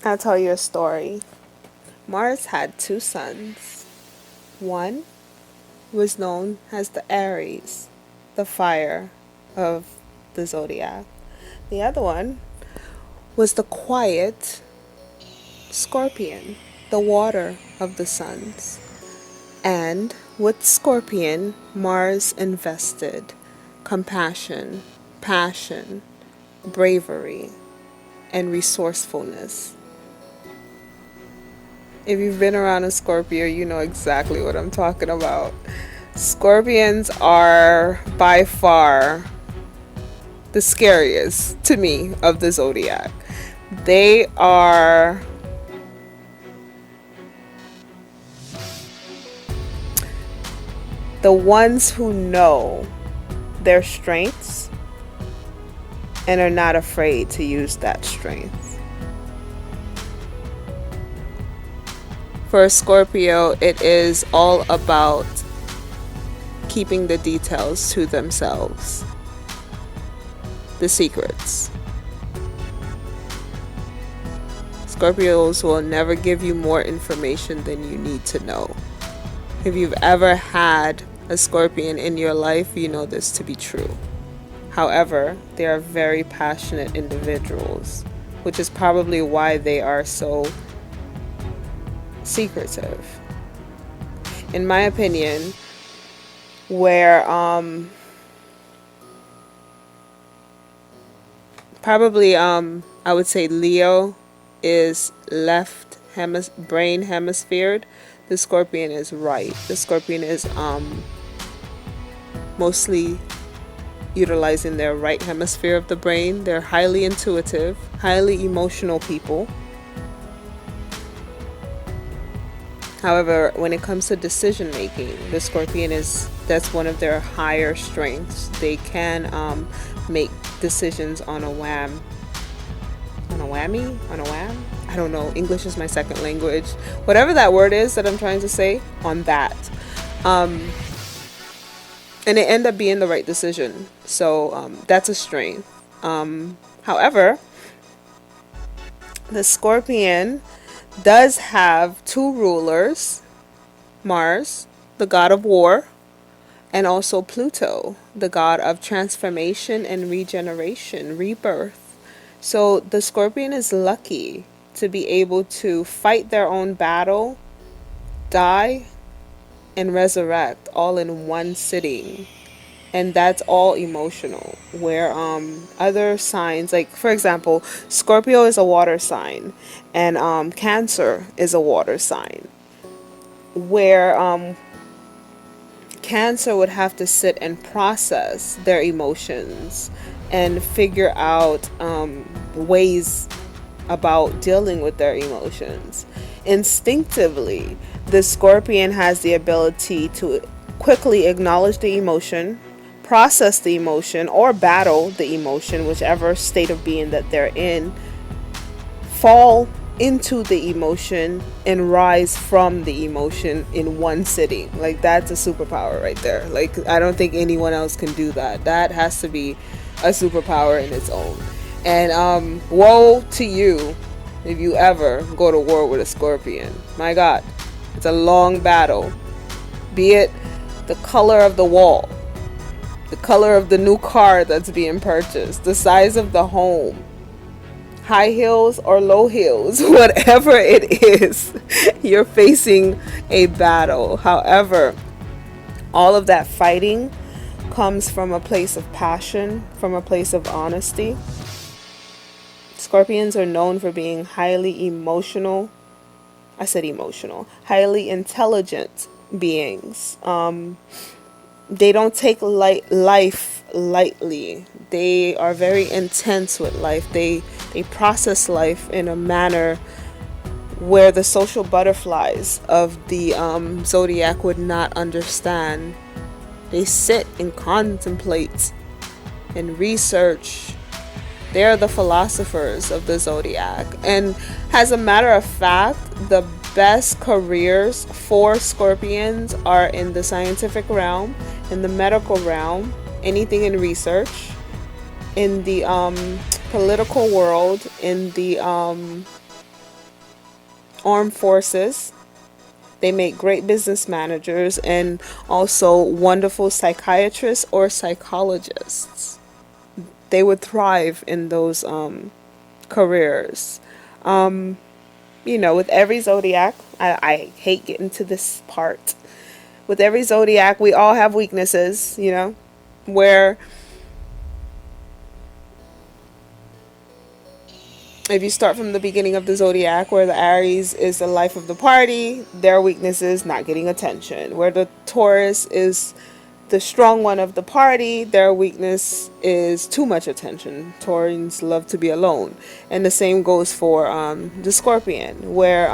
I'll tell you a story. Mars had two sons. One was known as the Aries, the fire of the zodiac. The other one was the quiet Scorpion, the water of the suns. And with Scorpion, Mars invested compassion, passion, bravery, and resourcefulness. If you've been around a Scorpio, you know exactly what I'm talking about. Scorpions are by far the scariest to me of the zodiac. They are the ones who know their strengths and are not afraid to use that strength. For a Scorpio, it is all about keeping the details to themselves, the secrets. Scorpios will never give you more information than you need to know. If you've ever had a Scorpion in your life, you know this to be true. However, they are very passionate individuals, which is probably why they are so secretive. In my opinion, where probably I would say Leo is left brain hemisphered, the Scorpion is right. The Scorpion is mostly utilizing their right hemisphere of the brain. They're highly intuitive, highly emotional people. However, when it comes to decision making, the Scorpion that's one of their higher strengths. They can make decisions on a wham. On a whammy? On a wham? I don't know. English is my second language. Whatever that word is that I'm trying to say, on that. And it ended up being the right decision. So that's a strength. However, the Scorpion does have two rulers, Mars, the god of war, and also Pluto, the god of transformation and regeneration, rebirth. So the Scorpion is lucky to be able to fight their own battle, die, and resurrect all in one sitting. And that's all emotional. Where other signs, like for example, Scorpio is a water sign, and Cancer is a water sign. Where Cancer would have to sit and process their emotions and figure out ways about dealing with their emotions. Instinctively, the Scorpion has the ability to quickly acknowledge the emotion, process the emotion, or battle the emotion, whichever state of being that they're in, fall into the emotion, and rise from the emotion in one sitting. Like, that's a superpower right there. Like, I don't think anyone else can do that. That has to be a superpower in its own. And woe to you if you ever go to war with a Scorpion. My God, it's a long battle. Be it the color of the wall, the color of the new car that's being purchased, the size of the home, high heels or low heels, whatever it is, you're facing a battle. However, all of that fighting comes from a place of passion, from a place of honesty. Scorpions are known for being highly emotional. I said emotional. Highly intelligent beings. They don't take life lightly. They are very intense with life. They process life in a manner where the social butterflies of the zodiac would not understand. They sit and contemplate and research. They're the philosophers of the zodiac. And as a matter of fact, the best careers for Scorpions are in the scientific realm, in the medical realm, anything in research, in the political world, in the armed forces. They make great business managers and also wonderful psychiatrists or psychologists. They would thrive in those careers. With every zodiac, I hate getting to this part. With every zodiac, we all have weaknesses, where if you start from the beginning of the zodiac, where the Aries is the life of the party, their weakness is not getting attention. Where the Taurus is the strong one of the party, their weakness is too much attention. Taurans love to be alone. And the same goes for the Scorpion, where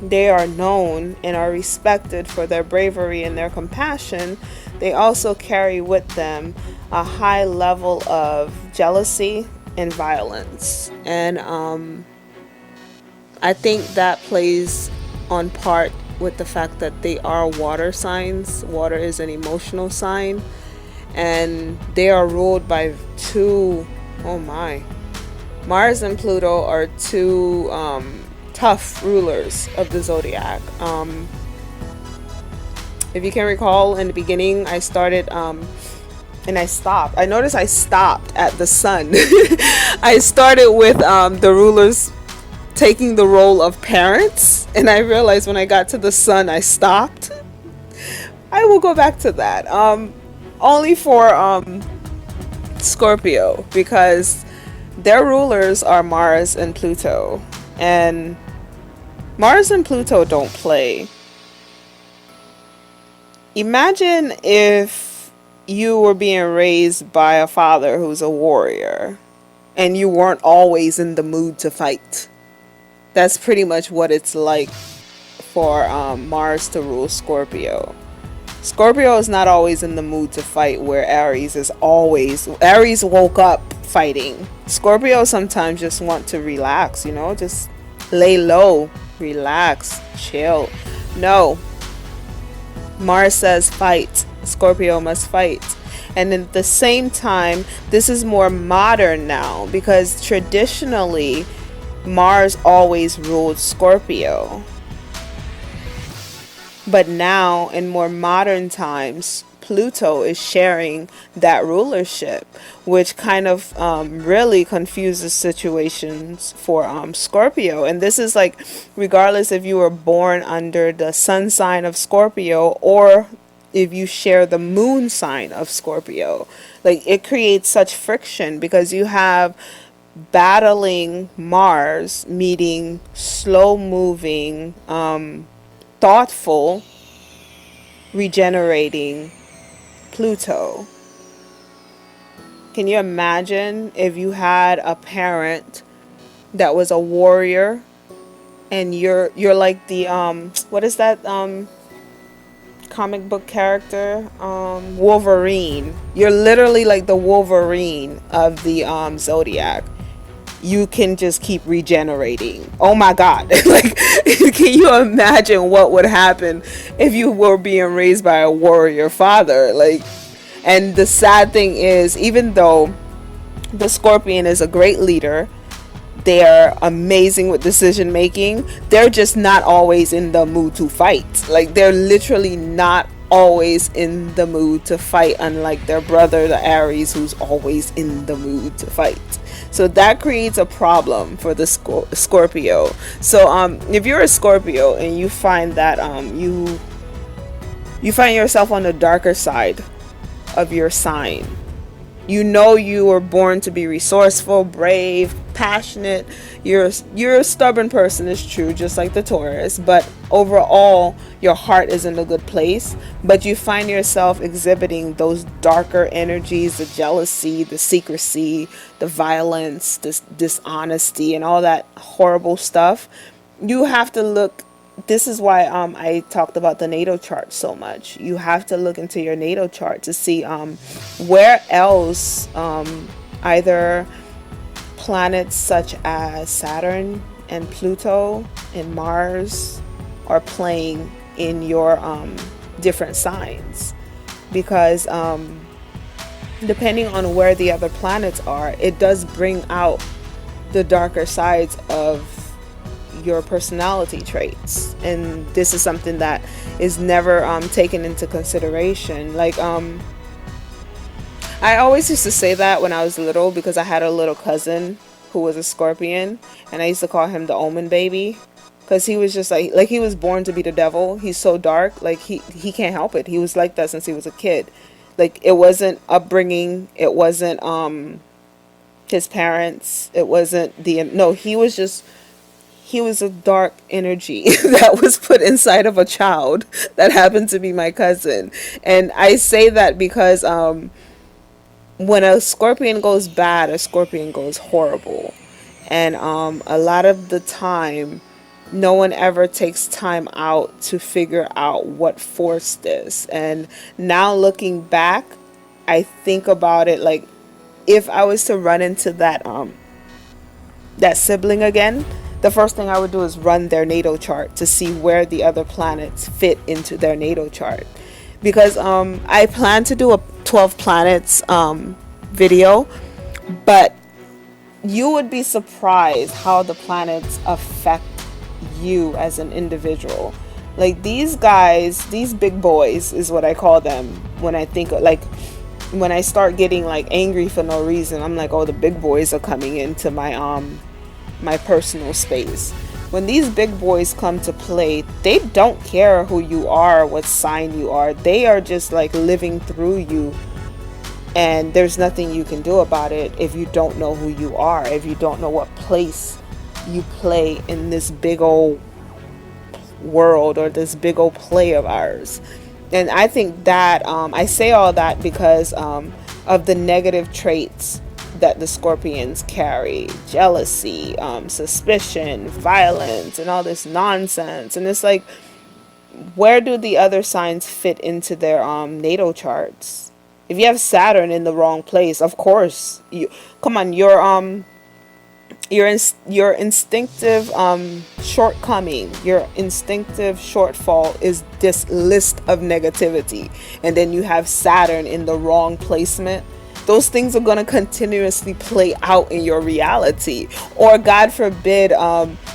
they are known and are respected for their bravery and their compassion. They also carry with them a high level of jealousy and violence. And I think that plays on part with the fact that they are water signs. Water is an emotional sign, and they are ruled by two, oh my, Mars and Pluto are two tough rulers of the zodiac. If you can recall, in the beginning I started and I stopped. I noticed I stopped at the sun. I started with the rulers taking the role of parents, and I realized when I got to the sun I stopped. I will go back to that. Only for Scorpio, because their rulers are Mars and Pluto, and Mars and Pluto don't play. Imagine if you were being raised by a father who's a warrior and you weren't always in the mood to fight. That's pretty much what it's like for Mars to rule Scorpio. Scorpio is not always in the mood to fight, where Aries is always. Aries woke up fighting. Scorpio sometimes just want to relax, just lay low, relax, chill. No. Mars says fight. Scorpio must fight. And at the same time, this is more modern now, because traditionally Mars always ruled Scorpio. But now, in more modern times, Pluto is sharing that rulership, which kind of really confuses situations for Scorpio. And this is like, regardless if you were born under the sun sign of Scorpio or if you share the moon sign of Scorpio, like, it creates such friction because you have battling Mars meeting slow moving, thoughtful, regenerating Pluto. Can you imagine if you had a parent that was a warrior and you're like the what is that comic book character, Wolverine? You're literally like the Wolverine of the zodiac. You can just keep regenerating. Oh my God. Like, can you imagine what would happen if you were being raised by a warrior father? Like, and the sad thing is, even though the Scorpion is a great leader, they're amazing with decision making, they're just not always in the mood to fight. Like, they're literally not always in the mood to fight, unlike their brother, the Aries, who's always in the mood to fight. So that creates a problem for the Scorpio. So if you're a Scorpio and you find that you find yourself on the darker side of your sign, you were born to be resourceful, brave, passionate. You're a stubborn person, it's true, just like the Taurus, but overall your heart is in a good place. But you find yourself exhibiting those darker energies, the jealousy, the secrecy, the violence, this dishonesty, and all that horrible stuff. You have to look. This is why I talked about the natal chart so much. You have to look into your natal chart to see where else either planets such as Saturn and Pluto and Mars are playing in your different signs. Because depending on where the other planets are, it does bring out the darker sides of your personality traits. And this is something that is never taken into consideration. Like I always used to say that when I was little, because I had a little cousin who was a Scorpion, and I used to call him the Omen Baby, because he was just like he was born to be the devil. He's so dark, like he can't help it. He was like that since he was a kid. Like it wasn't upbringing, it wasn't his parents, it wasn't the no. He was a dark energy that was put inside of a child that happened to be my cousin. And I say that because when a Scorpion goes bad, a Scorpion goes horrible. And a lot of the time, no one ever takes time out to figure out what forced this. And now looking back, I think about it like, if I was to run into that sibling again, the first thing I would do is run their natal chart to see where the other planets fit into their natal chart. Because I plan to do a 12 planets video, but you would be surprised how the planets affect you as an individual. Like these guys, these big boys is what I call them. When I think like, when I start getting like angry for no reason, I'm like, oh, the big boys are coming into my personal space. When these big boys come to play, they don't care who you are, what sign you are. They are just like living through you, and there's nothing you can do about it if you don't know who you are, if you don't know what place you play in this big old world or this big old play of ours. And I think that I say all that because of the negative traits that the Scorpions carry: jealousy, suspicion, violence, and all this nonsense. And it's like, where do the other signs fit into their natal charts? If you have Saturn in the wrong place, of course you come on. Your instinctive shortcoming, your instinctive shortfall is this list of negativity, and then you have Saturn in the wrong placement. Those things are going to continuously play out in your reality. Or God forbid,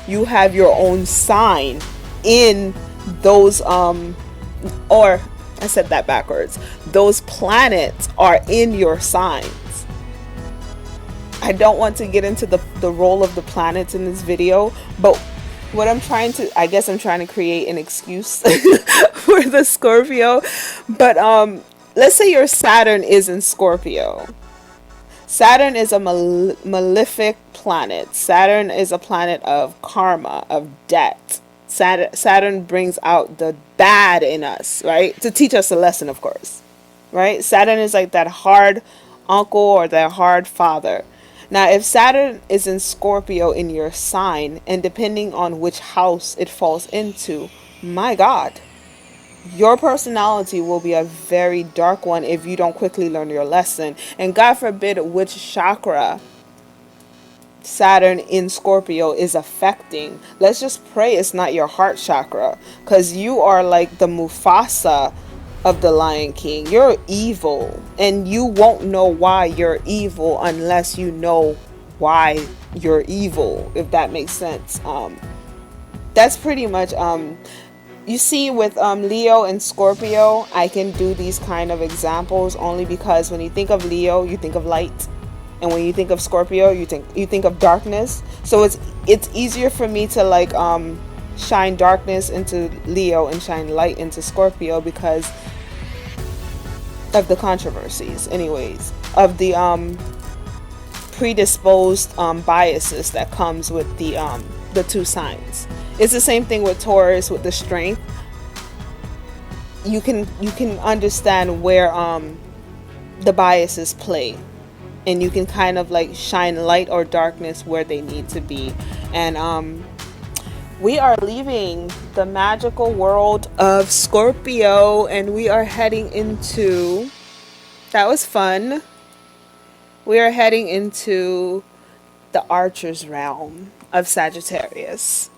you have your own sign in those or I said that backwards. Those planets are in your signs. I don't want to get into the role of the planets in this video, but what I'm trying to, I guess I'm trying to create an excuse for the Scorpio. But let's say your Saturn is in Scorpio. Saturn is a malefic planet. Saturn is a planet of karma, of debt. Saturn brings out the bad in us, right? To teach us a lesson, of course, right? Saturn is like that hard uncle or that hard father. Now, if Saturn is in Scorpio in your sign, and depending on which house it falls into, my God, your personality will be a very dark one if you don't quickly learn your lesson. And God forbid which chakra Saturn in Scorpio is affecting. Let's just pray it's not your heart chakra, because you are like the Mufasa of the Lion King. You're evil, and you won't know why you're evil unless you know why you're evil, if that makes sense. That's pretty much you see, with Leo and Scorpio, I can do these kind of examples only because when you think of Leo, you think of light, and when you think of Scorpio, you think of darkness. So it's easier for me to like shine darkness into Leo and shine light into Scorpio because of the controversies, anyways, of the predisposed biases that comes with the two signs. It's the same thing with Taurus with the strength. You can understand where the biases play, and you can kind of like shine light or darkness where they need to be. And we are leaving the magical world of Scorpio, and we are heading into, that was fun, we are heading into the Archer's realm of Sagittarius.